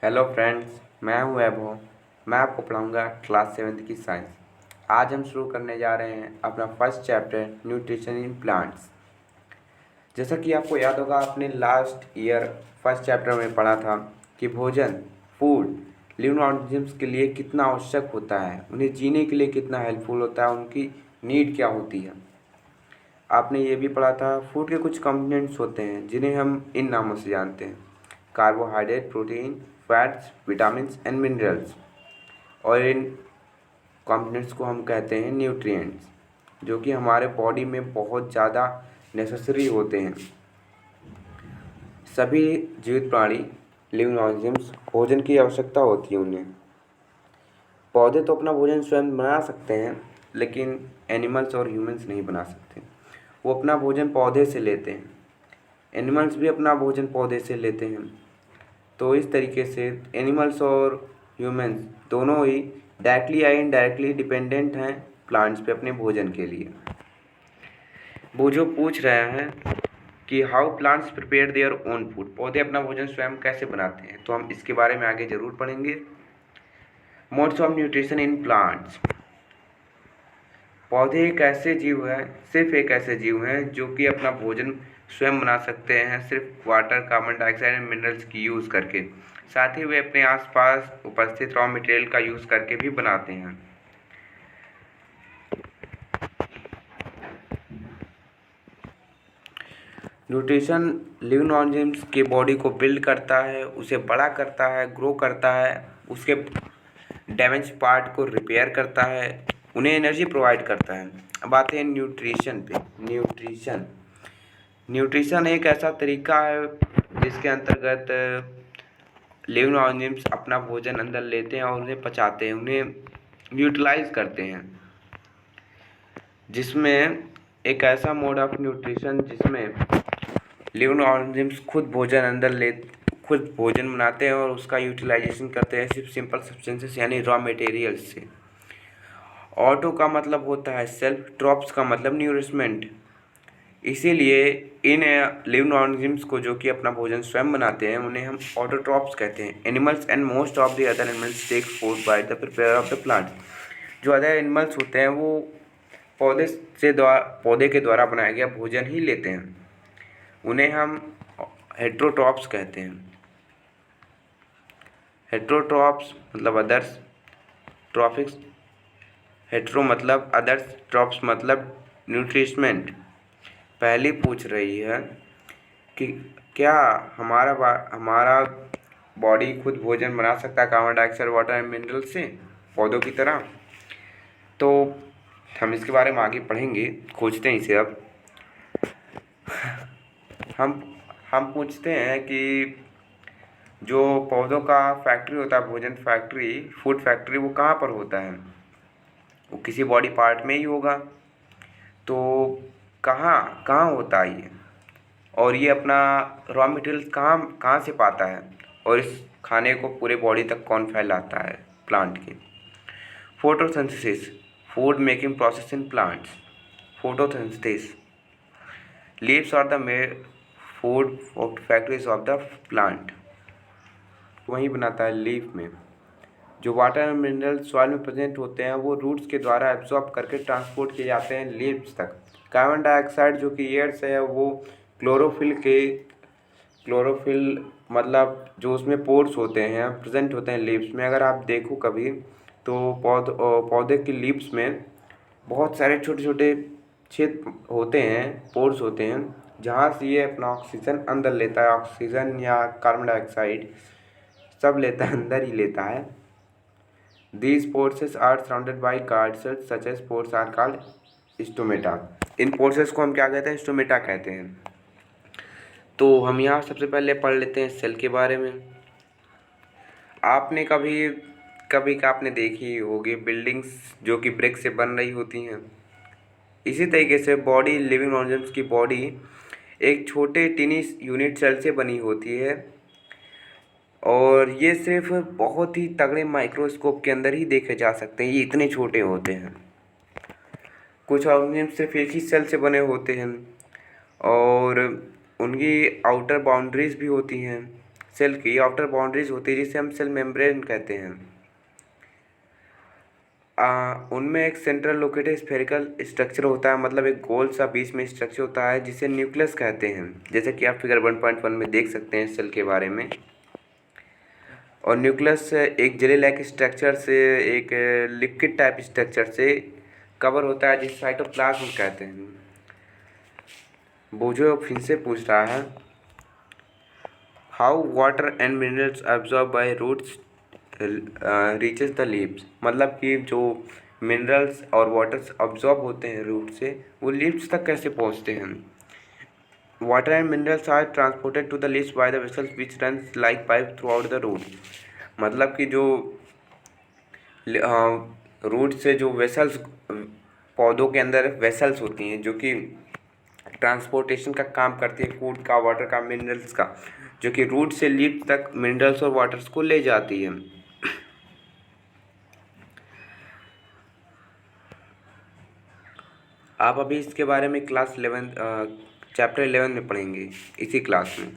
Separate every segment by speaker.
Speaker 1: Hello friends, मैं हूं वैभव। मैं आपको पढ़ाऊंगा क्लास 7th की साइंस। आज हम शुरू करने जा रहे हैं अपना first chapter nutrition in plants. जैसा कि आपको याद होगा, आपने लास्ट ईयर फर्स्ट चैप्टर में पढ़ा था कि भोजन फूड लिविंग ऑर्गेनिजम्स के लिए कितना आवश्यक होता है, उन्हें जीने के लिए कितना हेल्पफुल होता है, उनकी नीड क्या होती है। आपने ये भी पढ़ा था फूड के कुछ कंपोनेंट्स होते हैं जिन्हें हम इन नामों से जानते हैं: carbohydrate, protein, fats, vitamins and minerals. और इन कंपोनेंट्स को हम कहते हैं न्यूट्रिएंट्स, जो कि हमारे बॉडी में बहुत ज़्यादा नेसेसरी होते हैं। सभी जीवित प्राणी लिविंग ऑर्गेनिजम्स भोजन की आवश्यकता होती है उन्हें। पौधे तो अपना भोजन स्वयं बना सकते हैं, लेकिन एनिमल्स और ह्यूमंस नहीं बना सकते। वो अपना भोजन पौधे से लेते हैं। एनिमल्स भी अपना भोजन पौधे से लेते हैं। तो इस तरीके से एनिमल्स और ह्यूमंस दोनों ही डायरेक्टली या इनडायरेक्टली डिपेंडेंट हैं प्लांट्स पे अपने भोजन के लिए। वो जो पूछ रहे हैं कि how plants prepare their own food, पौधे अपना भोजन स्वयं कैसे बनाते हैं, तो हम इसके बारे में आगे जरूर पढ़ेंगे। Modes of nutrition in plants. पौधे एक ऐसे जीव हैं, सिर्फ एक ऐसे जीव हैं जो कि अपना भोजन स्वयं बना सकते हैं, सिर्फ water, carbon dioxide and minerals की यूज़ करके। साथ ही वे अपने आसपास उपस्थित रॉ मटेरियल का यूज़ करके भी बनाते हैं। न्यूट्रिशन लिविंग ऑर्गेनिजम्स के बॉडी को बिल्ड करता है, उसे बड़ा करता है, ग्रो करता है, उसके डैमेज पार्ट को रिपेयर करता है, उन्हें एनर्जी प्रोवाइड करता है। अब आते हैं न्यूट्रिशन पे। न्यूट्रिशन एक ऐसा तरीका है जिसके अंतर्गत लिविंग ऑर्गेनिजम्स अपना भोजन अंदर लेते हैं और उन्हें पचाते हैं, उन्हें यूटिलाइज करते हैं। जिसमें एक ऐसा मोड ऑफ न्यूट्रिशन जिसमें लिविंग ऑर्गेनिजम्स खुद भोजन बनाते हैं और उसका यूटिलाइजेशन करते हैं सिर्फ सिंपल सब्सटेंसेस यानी रॉ मटेरियल से। ऑटो का मतलब होता है सेल्फ, ट्रॉप्स का मतलब न्यूरिशमेंट। इसीलिए इन लिविंग ऑर्गेनिजम्स को जो कि अपना भोजन स्वयं बनाते हैं उन्हें हम ऑटोट्रॉप्स कहते हैं। Animals and most of the other animals take food by the prepare of the plant. जो अदर एनिमल्स होते हैं वो पौधे के द्वारा बनाया गया भोजन ही लेते हैं, उन्हें हम हेट्रोट्रॉप्स कहते हैं। हेट्रोट्रॉप्स मतलब अदर्स, ट्रॉफिक्स। हेट्रो मतलब अदर्स, ट्रॉप्स मतलब न्यूट्रिशमेंट। पहली पूछ रही है कि क्या हमारा बॉडी खुद भोजन बना सकता है carbon dioxide, water and mineral से, पौधों की तरह। तो हम इसके बारे में आगे पढ़ेंगे, खोजते हैं इसे। अब हम पूछते हैं कि जो पौधों का फैक्ट्री होता है, भोजन फैक्ट्री, फूड फैक्ट्री, वो कहाँ पर होता है? वो किसी बॉडी पार्ट में ही होगा। तो कहाँ कहाँ होता है ये, और ये अपना रॉ मटेरियल कहाँ कहाँ से पाता है, और इस खाने को पूरे बॉडी तक कौन फैलाता है प्लांट के? Photosynthesis, food making process in plants. Photosynthesis, leaves are the main food factories of the plant. वही बनाता है लीफ में। जो वाटर एंड मिनरल सॉइल में प्रेजेंट होते हैं वो रूट्स के द्वारा एब्जॉर्ब करके ट्रांसपोर्ट किए जाते हैं लीव्स तक। कार्बन डाइऑक्साइड जो कि एयर से है वो क्लोरोफिल मतलब जो उसमें पोर्स होते हैं प्रेजेंट होते हैं लीव्स में। अगर आप देखो कभी तो पौधे की लीव्स में बहुत सारे छोटे छोटे छेद होते हैं, पोर्स होते हैं, जहाँ से ये अपना ऑक्सीजन अंदर लेता है। ऑक्सीजन या कार्बन डाइऑक्साइड सब लेता है, अंदर ही लेता है। These pores are surrounded by guard cells such as pores are called stomata। In processes को हम क्या कहते हैं? स्टोमेटा कहते हैं। तो हम यहाँ सबसे पहले पढ़ लेते हैं सेल के बारे में। आपने कभी कभी का आपने देखी होगी बिल्डिंग्स जो कि ब्रिक से बन रही होती हैं। इसी तरीके से बॉडी, लिविंग ऑर्गेनिजम्स की बॉडी एक छोटे टिनी यूनिट सेल से बनी होती है, और ये सिर्फ बहुत ही तगड़े माइक्रोस्कोप के अंदर ही देखे जा सकते हैं, ये इतने छोटे होते हैं। कुछ ऑर्गेनिज्म सिर्फ एक ही सेल से बने होते हैं और उनकी आउटर बाउंड्रीज भी होती हैं, सेल की आउटर बाउंड्रीज होती है जिसे हम सेल मेम्ब्रेन कहते हैं। उनमें एक सेंट्रल लोकेटेड स्फेरिकल स्ट्रक्चर होता है, मतलब एक गोल सा बीच में स्ट्रक्चर होता है जिसे न्यूक्लियस कहते हैं, जैसे कि आप फिगर 1.1 में देख सकते हैं सेल के बारे में। और न्यूक्लियस एक जेली लाइक स्ट्रक्चर से, एक लिक्विड टाइप स्ट्रक्चर से कवर होता है जिसे साइटोप्लाज्म कहते हैं। वो जो फिर से पूछ रहा है, how water and minerals absorb by roots reaches the leaves, मतलब कि जो मिनरल्स और वाटर्स अब्जॉर्ब होते हैं रूट से वो लीव्स तक कैसे पहुंचते हैं। Water and minerals are transported to the leaves by the vessels which run like pipe throughout the root, मतलब कि जो रूट से जो वेसल्स, पौधों के अंदर वेसल्स होती हैं जो कि ट्रांसपोर्टेशन का काम करती है, फूड का, वाटर का, मिनरल्स का, जो कि रूट से लीफ तक मिनरल्स और वाटर्स को ले जाती है। आप अभी इसके बारे में क्लास 11 चैप्टर 11 में पढ़ेंगे इसी क्लास में।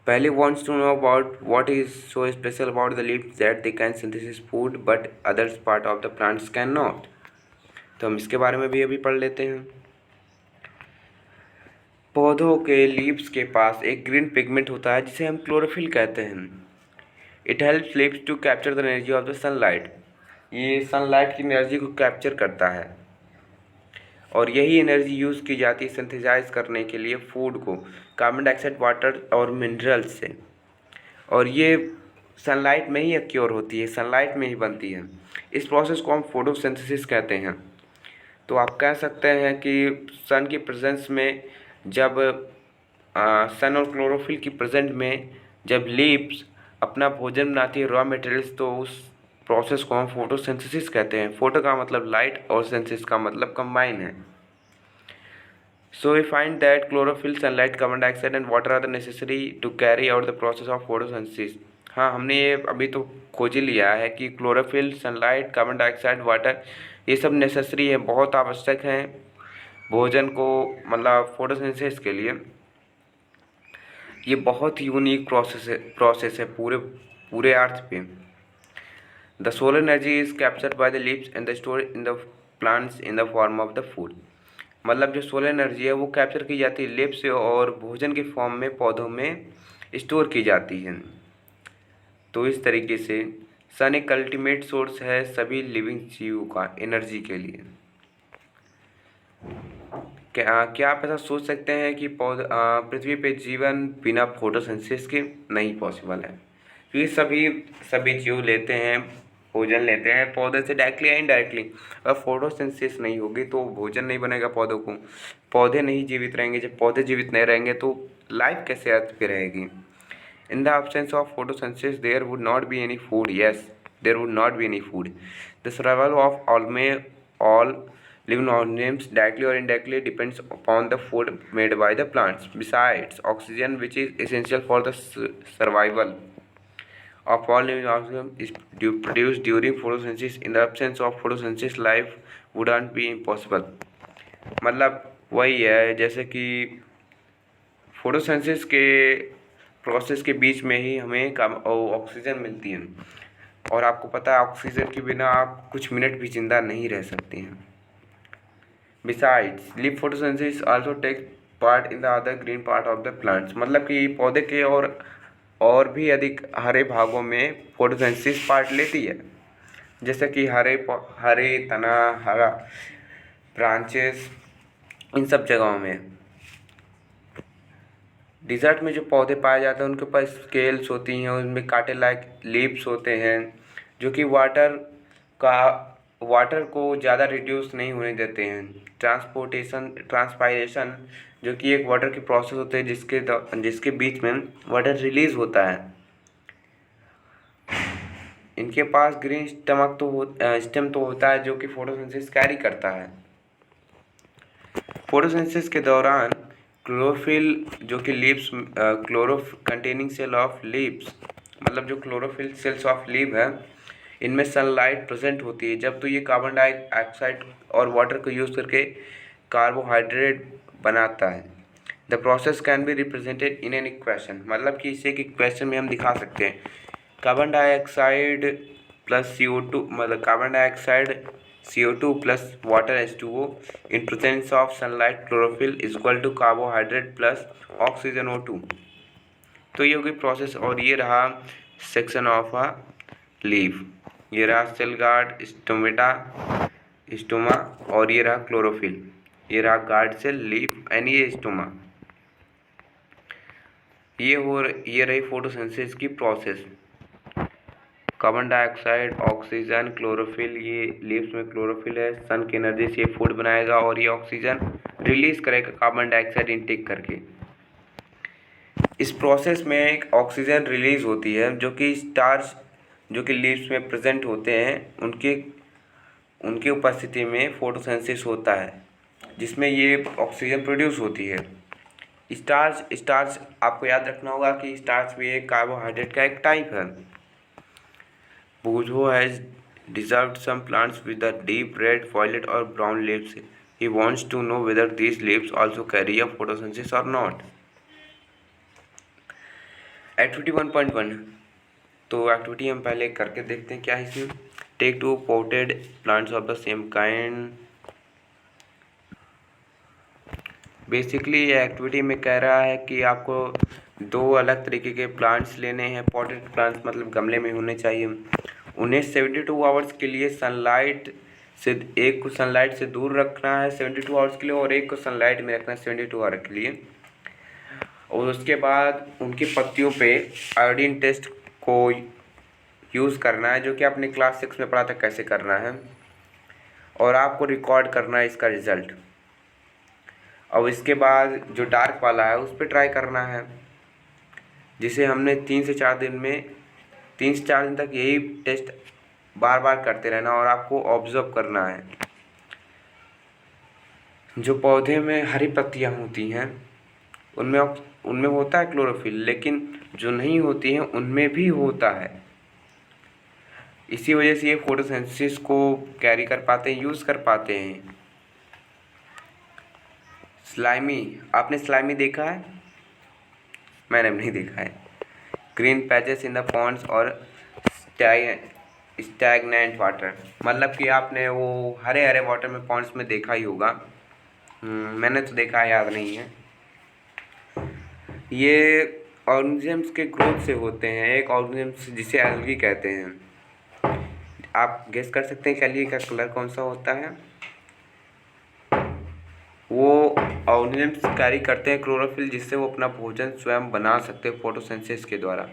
Speaker 1: पहले wants to know about what is so special about the leaves that they can synthesize food but others part of the plants cannot, तो हम इसके बारे में भी अभी पढ़ लेते हैं। पौधों के लीव्स के पास एक ग्रीन पिगमेंट होता है जिसे हम क्लोरोफिल कहते हैं। It helps leaves to capture the energy of the sunlight, ये सनलाइट की एनर्जी को कैप्चर करता है और यही एनर्जी यूज़ की जाती है सिंथेसाइज करने के लिए फूड को, कार्बन डाइऑक्साइड, वाटर और मिनरल्स से। और ये सनलाइट में ही एक्योर होती है, सनलाइट में ही बनती है। इस प्रोसेस को हम फोटोसिंथेसिस कहते हैं। तो आप कह सकते हैं कि सन की प्रेजेंस में जब सन और क्लोरोफिल की प्रेजेंट में जब लीव्स अपना भोजन बनाती है, रॉ मटेरियल्स, तो उस प्रोसेस को हम फोटोसिंथेसिस कहते हैं। फोटो का मतलब लाइट और सिंथेसिस का मतलब कंबाइन है। So we find that chlorophyll, sunlight, carbon dioxide and water are the necessary to carry out the process of photosynthesis। हाँ, हमने ये अभी तो खोज ही लिया है कि chlorophyll, sunlight, carbon dioxide, water ये सब नेसेसरी है, बहुत आवश्यक हैं भोजन को, मतलब फोटोसिंथेसिस के लिए। ये बहुत यूनिक प्रोसेस है पूरे अर्थ पे। The solar energy is captured by the leaves and the store in the plants in the form of the food, मतलब जो सोलर एनर्जी है वो कैप्चर की जाती है लीफ से और भोजन के फॉर्म में पौधों में स्टोर की जाती है। तो इस तरीके से सन एक अल्टीमेट सोर्स है सभी लिविंग जीवों का एनर्जी के लिए। क्या आप ऐसा सोच सकते हैं कि पृथ्वी पे जीवन बिना फोटोसिंथेसिस के नहीं पॉसिबल है, क्योंकि सभी जीव लेते हैं, भोजन लेते हैं पौधे से डायरेक्टली या इनडायरेक्टली। अगर फोटोसिंथेसिस नहीं होगी तो भोजन नहीं बनेगा पौधों को, पौधे नहीं जीवित रहेंगे। जब पौधे जीवित नहीं रहेंगे तो लाइफ कैसे अर्थ पे रहेगी। In the absence of photosynthesis there would not be any food, yes there would not be any food. The survival of all living organisms directly or indirectly depends upon the food made by the plants. Besides oxygen, which is essential for the survival of all living organisms, is produced during photosynthesis. In the absence of photosynthesis, life wouldn't be impossible। मतलब वही है जैसे कि photosynthesis के process के बीच में ही हमें oxygen मिलती है, और आपको पता है ऑक्सीजन के बिना आप कुछ मिनट भी जिंदा नहीं रह सकते हैं। Besides, leaf photosynthesis also takes part in the other green part of the plants, मतलब कि पौधे के और भी अधिक हरे भागों में फोटोसिंथेसिस पार्ट लेती है, जैसे कि हरे तना, हरा ब्रांचेस, इन सब जगहों में। डिजर्ट में जो पौधे पाए जाते हैं उनके पास स्केल्स होती हैं, उनमें कांटे लायक लीव्स होते हैं जो कि वाटर को ज़्यादा रिड्यूस नहीं होने देते हैं। ट्रांसपायरेशन जो कि एक वाटर की प्रोसेस होती है जिसके बीच में वाटर रिलीज होता है। इनके पास ग्रीन स्टेम तो होता है जो कि फोटोसिंथेसिस कैरी करता है। फोटोसिंथेसिस के दौरान क्लोरोफिल जो कि leaves, containing cell of leaves, मतलब जो क्लोरोफिल सेल्स ऑफ लीव है, इनमें सनलाइट प्रेजेंट होती है। जब तो ये कार्बन डाइऑक्साइड और वाटर को यूज़ करके कार्बोहाइड्रेट बनाता है, the process can be represented in an equation, मतलब कि इसे एक इक्वेशन में हम दिखा सकते हैं। कार्बन डाइऑक्साइड प्लस CO2, मतलब carbon dioxide CO2 plus water H2O in presence of sunlight chlorophyll is equal to carbohydrate plus oxygen O2। तो ये होगी प्रोसेस। और ये रहा सेक्शन ऑफ अ लीफ, ये रहा सेल गार्ड, स्टोमा, और ये रहा क्लोरोफिल, ये रहा गार्ड सेल, लीफ एंड ये स्टोमा। ये रही फोटोसिंथेसिस की process. Carbon dioxide, oxygen, chlorophyll, ये लीव्स में क्लोरोफिल है, सन की एनर्जी से फूड बनाएगा और ये ऑक्सीजन रिलीज करेगा कार्बन डाइऑक्साइड इनटेक करके। इस प्रोसेस में एक ऑक्सीजन रिलीज होती है जो कि स्टार्च जो कि लीव्स में प्रेजेंट होते हैं उनकी उपस्थिति में फोटोसिंथेसिस होता है, जिसमें ये ऑक्सीजन प्रोड्यूस होती है। स्टार्च आपको याद रखना होगा कि स्टार्च भी एक कार्बोहाइड्रेट का एक टाइप है। Bourgeois has observed some plants with the deep red, violet or brown leaves. He wants to know whether these leaves also carry a photosynthesis or not. Activity 1.1, तो एक्टिविटी हम पहले करके देखते हैं क्या है इसमें। Take 2 potted plants of the same kind. Basically ये एक्टिविटी में कह रहा है कि आपको दो अलग तरीके के प्लांट्स लेने हैं। पॉटेड प्लांट्स मतलब गमले में होने चाहिए। उन्हें 72 आवर्स के लिए एक को सनलाइट से दूर रखना है 72 आवर्स के लिए, और एक को सनलाइट में रखना है 72 आवर्स के लिए। और उसके बाद उनकी पत्तियों पे आयोडीन टेस्ट को यूज़ करना है, जो कि आपने क्लास 6 में पढ़ा था कैसे करना है, और आपको रिकॉर्ड करना है इसका रिज़ल्ट। और इसके बाद जो डार्क वाला है उस पर ट्राई करना है, जिसे हमने 3 से 4 दिन तक यही टेस्ट बार बार करते रहना, और आपको ऑब्जर्व करना है। जो पौधे में हरी पत्तियां होती हैं उनमें होता है क्लोरोफिल, लेकिन जो नहीं होती हैं उनमें भी होता है। इसी वजह से ये फोटोसिंथेसिस को कैरी कर पाते हैं, यूज़ कर पाते हैं। स्लाइमी, आपने स्लाइमी देखा है? मैंने नहीं देखा है। Green patches in the ponds और स्टैगनेंट वाटर, मतलब कि आपने वो हरे हरे वाटर में पॉन्ड्स में देखा ही होगा। मैंने तो देखा है, याद नहीं है। ये ऑर्गेनिजम्स के ग्रोथ से होते हैं। एक ऑर्गेनिजम्स जिसे एल्गी कहते हैं। आप गेस कर सकते हैं कि एल्गी का कलर कौन सा होता है? वो ऑर्गेनिजम्स कैरी करते हैं क्लोरोफिल, जिससे वो अपना भोजन स्वयं बना सकते हैं फोटोसिंथेसिस के द्वारा।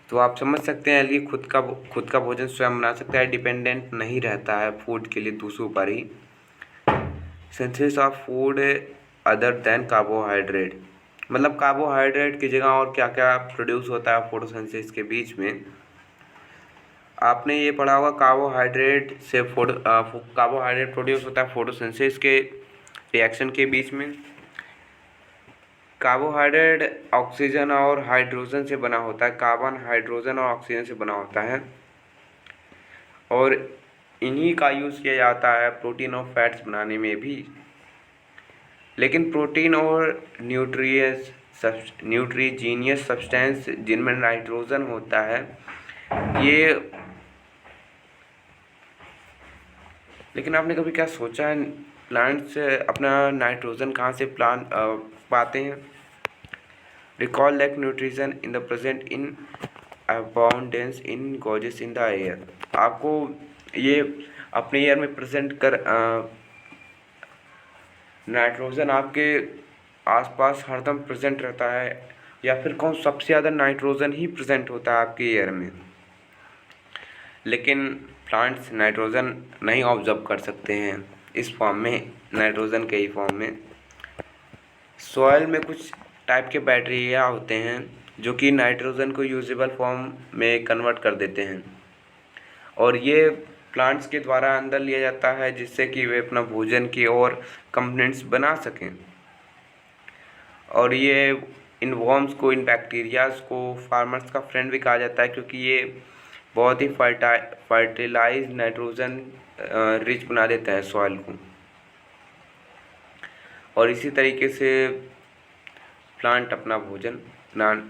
Speaker 1: तो आप समझ सकते हैं एल्गी खुद का भोजन स्वयं बना सकता है, डिपेंडेंट नहीं रहता है फूड के लिए दूसरों पर ही। Synthesis of food other than carbohydrate, मतलब कार्बोहाइड्रेट की जगह और क्या क्या प्रोड्यूस होता है फोटोसिंथेसिस के बीच में। आपने ये पढ़ा होगा कार्बोहाइड्रेट प्रोड्यूस होता है फोटोसिंथेसिस के रिएक्शन के बीच में। कार्बोहाइड्रेट ऑक्सीजन और हाइड्रोजन से बना होता है, कार्बन हाइड्रोजन और ऑक्सीजन से बना होता है, और इन्हीं का यूज़ किया जाता है प्रोटीन और फैट्स बनाने में भी। लेकिन प्रोटीन और न्यूट्रीजीनियस सब्सटेंस जिनमें नाइट्रोजन होता है, ये, लेकिन आपने कभी क्या सोचा है प्लांट्स अपना नाइट्रोजन कहाँ से पाते हैं? Recall that nutrition in the present in abundance in gases in the air. आपको ये अपने एयर में प्रेजेंट कर नाइट्रोजन आपके आसपास हरदम प्रेजेंट रहता है, या फिर कौन सबसे ज़्यादा नाइट्रोजन ही प्रेजेंट होता है आपके एयर में। लेकिन प्लांट्स नाइट्रोजन नहीं ऑब्जर्व कर सकते हैं इस फॉर्म में, नाइट्रोजन के ही फॉर्म में। सॉइल में कुछ टाइप के बैक्टीरिया होते हैं जो कि नाइट्रोजन को यूजेबल फॉर्म में कन्वर्ट कर देते हैं, और ये प्लांट्स के द्वारा अंदर लिया जाता है, जिससे कि वे अपना भोजन की और कंपोनेंट्स बना सकें। और ये इन वर्म्स को, इन बैक्टीरियाज को फार्मर्स का फ्रेंड भी कहा जाता है, क्योंकि ये बहुत ही फर्टिलाइज नाइट्रोजन रिच बना देता है सॉइल को। और इसी तरीके से प्लांट अपना भोजन प्लांट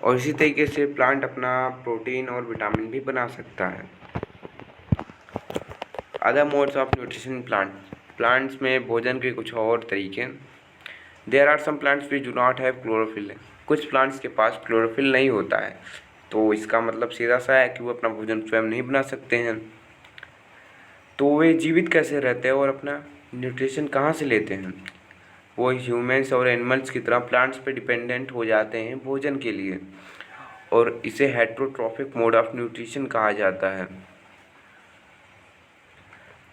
Speaker 1: और इसी तरीके से प्लांट अपना प्रोटीन और विटामिन भी बना सकता है। Other modes of nutrition plants में भोजन के कुछ और तरीके। There are some plants which do not have chlorophyll. कुछ प्लांट्स के पास क्लोरोफिल नहीं होता है, तो इसका मतलब सीधा सा है कि वो अपना भोजन स्वयं नहीं बना सकते हैं। तो वे जीवित कैसे रहते हैं और अपना न्यूट्रिशन कहाँ से लेते हैं? वो ह्यूमंस और एनिमल्स की तरह प्लांट्स पे डिपेंडेंट हो जाते हैं भोजन के लिए, और इसे हेटरोट्रॉफिक मोड ऑफ न्यूट्रिशन कहा जाता है।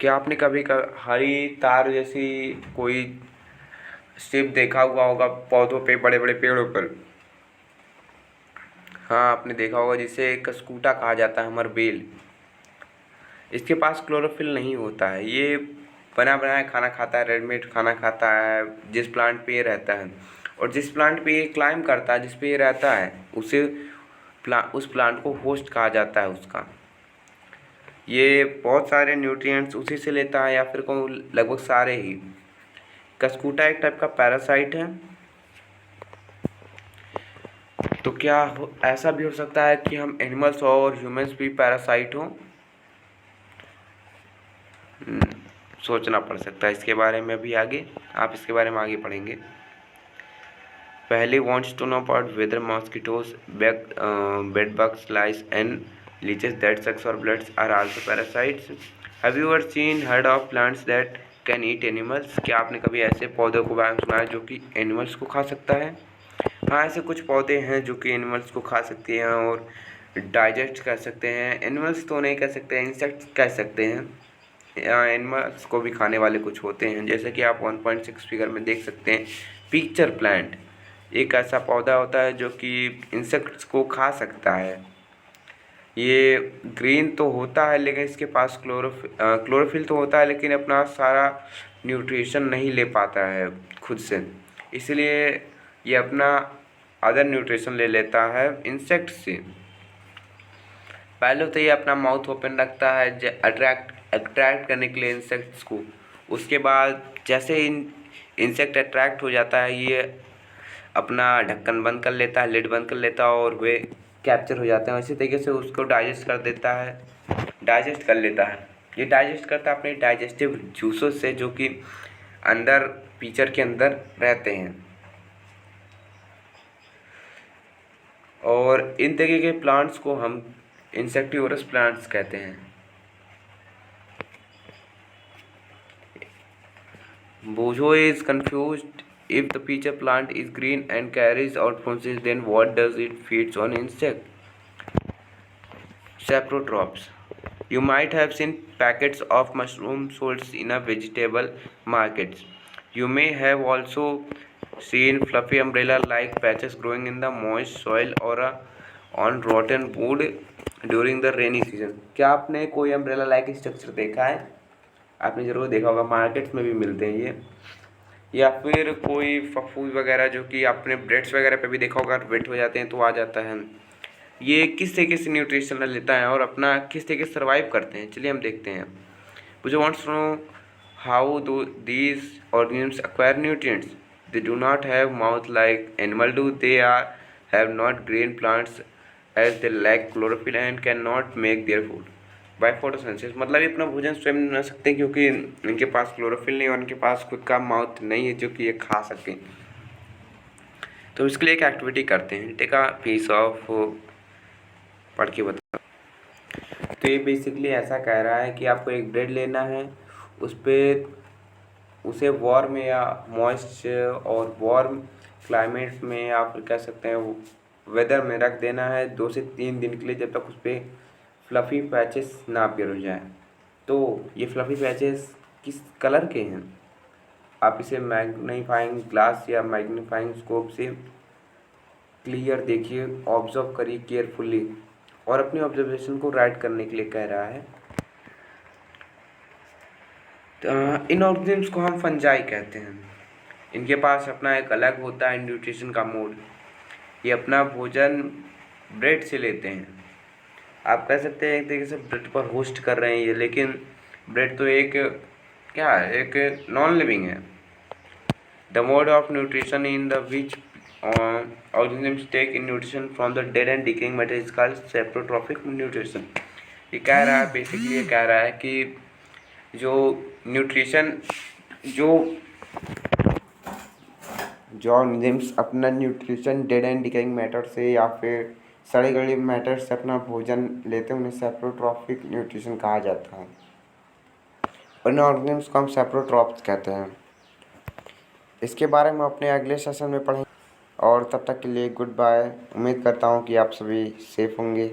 Speaker 1: क्या आपने कभी हरी तार जैसी कोई स्ट्रिप देखा हुआ होगा पौधों पे, बड़े बड़े पेड़ों पर? हाँ, आपने देखा होगा, जिसे कस्कूटा कहा जाता है, अमरबेल। इसके पास क्लोरोफिल नहीं होता है। ये बना बनाया खाना खाता है, रेडीमेड खाना खाता है जिस प्लांट पे ये रहता है, और जिस प्लांट पे ये क्लाइम करता है, जिस पे ये रहता है, उस प्लांट को होस्ट कहा जाता है उसका। ये बहुत सारे न्यूट्रिएंट्स उसी से लेता है, या फिर को लगभग सारे ही। कस्कूटा एक टाइप का पैरासाइट है। तो क्या ऐसा भी हो सकता है कि हम एनिमल्स और ह्यूमंस भी पैरासाइट हों? सोचना पड़ सकता है इसके बारे में भी आगे। आप इसके बारे में आगे पढ़ेंगे। पहले wants to know about whether mosquitoes, bed bugs, lice and leeches that sucks or bloods are also parasites. Have you ever heard of plants that can eat animals? क्या आपने कभी ऐसे पौधों को बारे में सुना है जो कि एनिमल्स को खा सकता है? हाँ, ऐसे कुछ पौधे हैं जो कि एनिमल्स को खा सकते हैं और डाइजेस्ट कर सकते हैं। एनिमल्स तो नहीं कह सकते, इंसेक्ट्स कह सकते हैं। एनिमल्स को भी खाने वाले कुछ होते हैं, जैसे कि आप 1.6 फिगर में देख सकते हैं। पिक्चर प्लांट एक ऐसा पौधा होता है जो कि इंसेक्ट्स को खा सकता है। ये ग्रीन तो होता है, लेकिन इसके पास क्लोरोफिल तो होता है, लेकिन अपना सारा न्यूट्रिशन नहीं ले पाता है खुद से, इसलिए ये अपना अदर न्यूट्रिशन ले लेता है इंसेक्ट से। पहले तो ये अपना माउथ ओपन रखता है अट्रैक्ट करने के लिए इंसेक्ट्स को। उसके बाद जैसे इंसेक्ट अट्रैक्ट हो जाता है, ये अपना ढक्कन बंद कर लेता है, लिड बंद कर लेता है, और वे कैप्चर हो जाते हैं। इसी तरीके से उसको डाइजेस्ट कर लेता है। ये डाइजेस्ट करता है अपने डाइजेस्टिव जूसों से, जो कि अंदर पिक्चर के अंदर रहते हैं। और इन तरीके के प्लांट्स को हम इंसेक्टिवोरस प्लांट्स कहते हैं। Bojo is confused. If the peach plant is green and carries out fungus, then what does it feeds on insect? Saprotrophs. You might have seen packets of mushroom sold in a vegetable markets. You may have also seen fluffy umbrella-like patches growing in the moist soil or on rotten wood during the rainy season. क्या आपने कोई umbrella-like structure देखा है? आपने ज़रूर देखा होगा, markets में भी मिलते हैं ये। या फिर कोई फफूद वगैरह जो कि आपने ब्रेड्स वगैरह पे भी देखा होगा, वेट हो जाते हैं तो आ जाता है। ये किस तरीके से न्यूट्रिशन लेता है और अपना किस तरीके से सर्वाइव करते हैं, चलिए हम देखते हैं। मुझे wants to know how do these organisms acquire nutrients? They do not have mouth like animal do. They have not green plants as they lack chlorophyll and can not make their food by photosynthesis. मतलब ये अपना भोजन स्वयं नहीं बना सकते क्योंकि इनके पास क्लोरोफिल नहीं और इनके पास खुद का माउथ नहीं है जो कि ये खा सकें। तो इसके लिए एक एक्टिविटी करते हैं। टेक अ पीस ऑफ, पढ़ के बता। तो ये बेसिकली ऐसा कह रहा है कि आपको एक ब्रेड लेना है, उस पर उसे वार्म या मॉइस्ट और वार्म क्लाइमेट में या फिर कह सकते हैं वेदर में रख देना है 2 से 3 दिन के लिए, जब तक उस पर फ्लफ़ी पैचेस ना अपीयर हो जाए। तो ये फ्लफ़ी पैचेस किस कलर के हैं? आप इसे मैग्नीफाइंग ग्लास या मैग्नीफाइंग स्कोप से क्लियर देखिए, ऑब्जर्व करिए केयरफुली, और अपनी ऑब्जर्वेशन को राइट करने के लिए कह रहा है। इन ऑर्गेनिम्स को हम फंजाई कहते हैं। इनके पास अपना एक अलग होता है न्यूट्रिशन का मोड। ये अपना भोजन ब्रेड से लेते हैं। आप कह सकते हैं एक तरीके से ब्रेड पर होस्ट कर रहे हैं ये, लेकिन ब्रेड तो एक क्या है, एक नॉन लिविंग है। The mode of nutrition in the which organisms take in nutrition from the dead and decaying matter is called saprotrophic nutrition. ये कह रहा है बेसिकली, ये कह रहा है कि जो न्यूट्रिशन जो जो ऑर्गेनिज्म्स अपना nutrition dead and decaying matter से या फिर सड़े गले मैटर से अपना भोजन लेते हैं, उन्हें सेप्रोट्रॉफिक न्यूट्रिशन कहा जाता है। उन ऑर्गेनिज्म्स को हम सेप्रोट्रॉफ्स कहते हैं। इसके बारे में अपने अगले सेशन में पढ़ेंगे और तब तक के लिए गुड बाय। उम्मीद करता हूँ कि आप सभी सेफ होंगे।